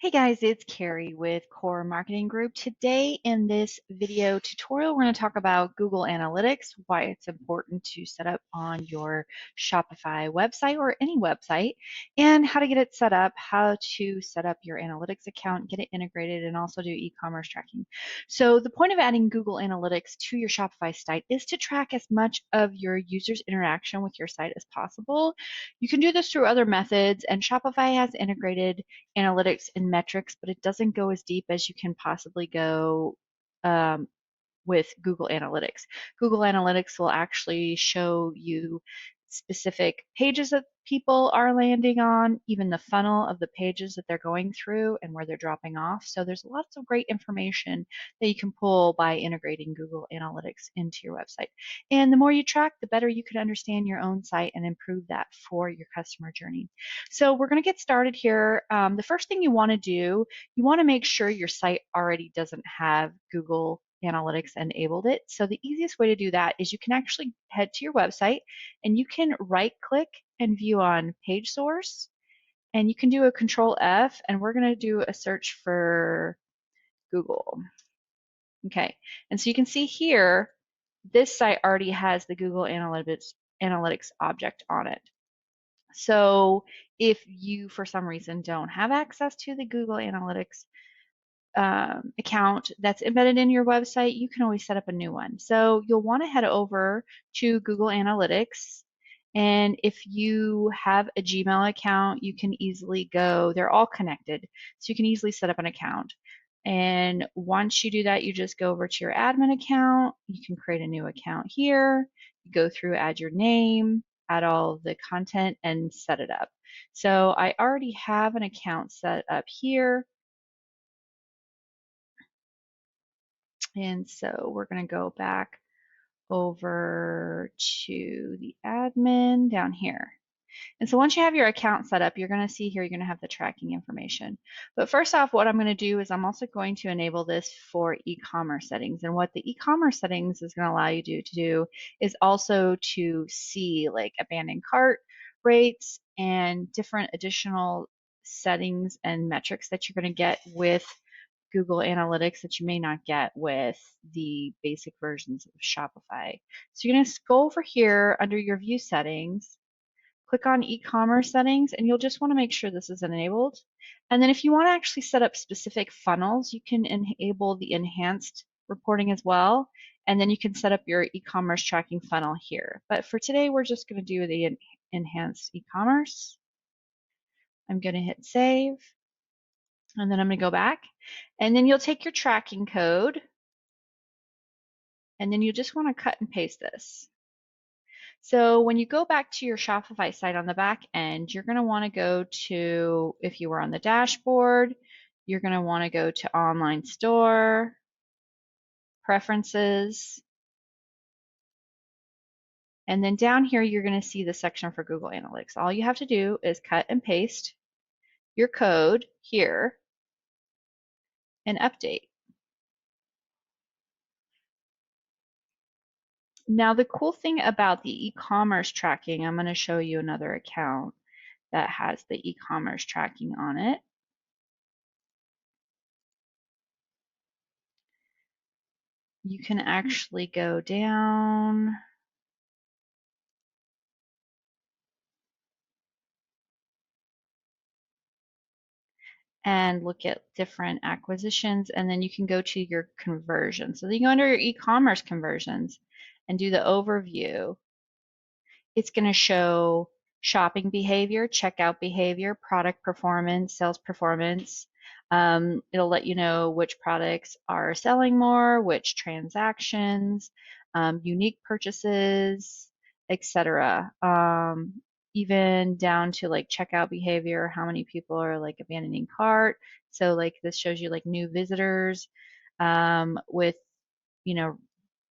Hey guys, it's Carrie with Core Marketing Group. Today in this video tutorial, we're going to talk about Google Analytics, why it's important to set up on your Shopify website or any website, and how to get it set up, how to set up your analytics account, get it integrated, and also do e-commerce tracking. So the point of adding Google Analytics to your Shopify site is to track as much of your users' interaction with your site as possible. You can do this through other methods, and Shopify has integrated analytics and metrics, but it doesn't go as deep as you can possibly go with Google Analytics. Google Analytics will actually show you specific pages that people are landing on, even the funnel of the pages that they're going through and where they're dropping off. So there's lots of great information that you can pull by integrating Google Analytics into your website. And the more you track, the better you can understand your own site and improve that for your customer journey. So we're going to get started here. The first thing you want to do, you want to make sure your site already doesn't have Google Analytics enabled it. So the easiest way to do that is you can actually head to your website and you can right click and view on page source, and you can do a Control F, and we're going to do a search for Google. Okay, and so you can see here this site already has the Google Analytics object on it. So if you for some reason don't have access to the Google Analytics account that's embedded in your website, you can always set up a new one. So you'll want to head over to Google Analytics, and if you have a Gmail account, you can easily go, they're all connected, so you can easily set up an account. And once you do that, you just go over to your admin account, you can create a new account here, you go through, add your name, add all the content, and set it up. So I already have an account set up here. And so we're going to go back over to the admin down here. And so once you have your account set up, you're going to see here, you're going to have the tracking information. But first off, what I'm going to do is I'm also going to enable this for e-commerce settings. And what the e-commerce settings is going to allow you to do is also to see like abandoned cart rates and different additional settings and metrics that you're going to get with Google Analytics that you may not get with the basic versions of Shopify. So you're going to go over here under your view settings, click on e-commerce settings, and you'll just want to make sure this is enabled. And then if you want to actually set up specific funnels, you can enable the enhanced reporting as well. And then you can set up your e-commerce tracking funnel here. But for today, we're just going to do the enhanced e-commerce. I'm going to hit save. And then I'm going to go back, and then you'll take your tracking code, and then you just want to cut and paste this. So when you go back to your Shopify site on the back end, you're going to want to go to, if you were on the dashboard, you're going to want to go to online store, preferences, and then down here you're going to see the section for Google Analytics. All you have to do is cut and paste your code here and update. Now, the cool thing about the e-commerce tracking, I'm going to show you another account that has the e-commerce tracking on it. You can actually go down and look at different acquisitions, and then you can go to your conversions. So you go under your e-commerce conversions and do the overview. It's going to show shopping behavior, checkout behavior, product performance, sales performance. It'll let you know which products are selling more, which transactions, unique purchases, etc. Even down to like checkout behavior, how many people are like abandoning cart. So like this shows you like new visitors with, you know,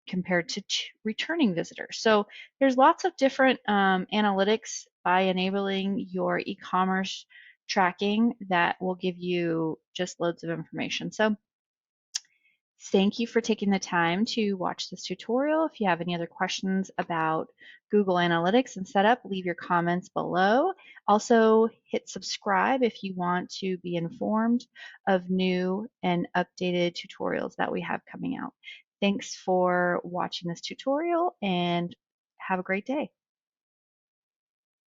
compared to returning visitors. So there's lots of different analytics by enabling your e-commerce tracking that will give you just loads of information. So Thank you for taking the time to watch this tutorial. If you have any other questions about Google Analytics and setup, leave your comments below. Also, hit subscribe if you want to be informed of new and updated tutorials that we have coming out. Thanks for watching this tutorial and have a great day.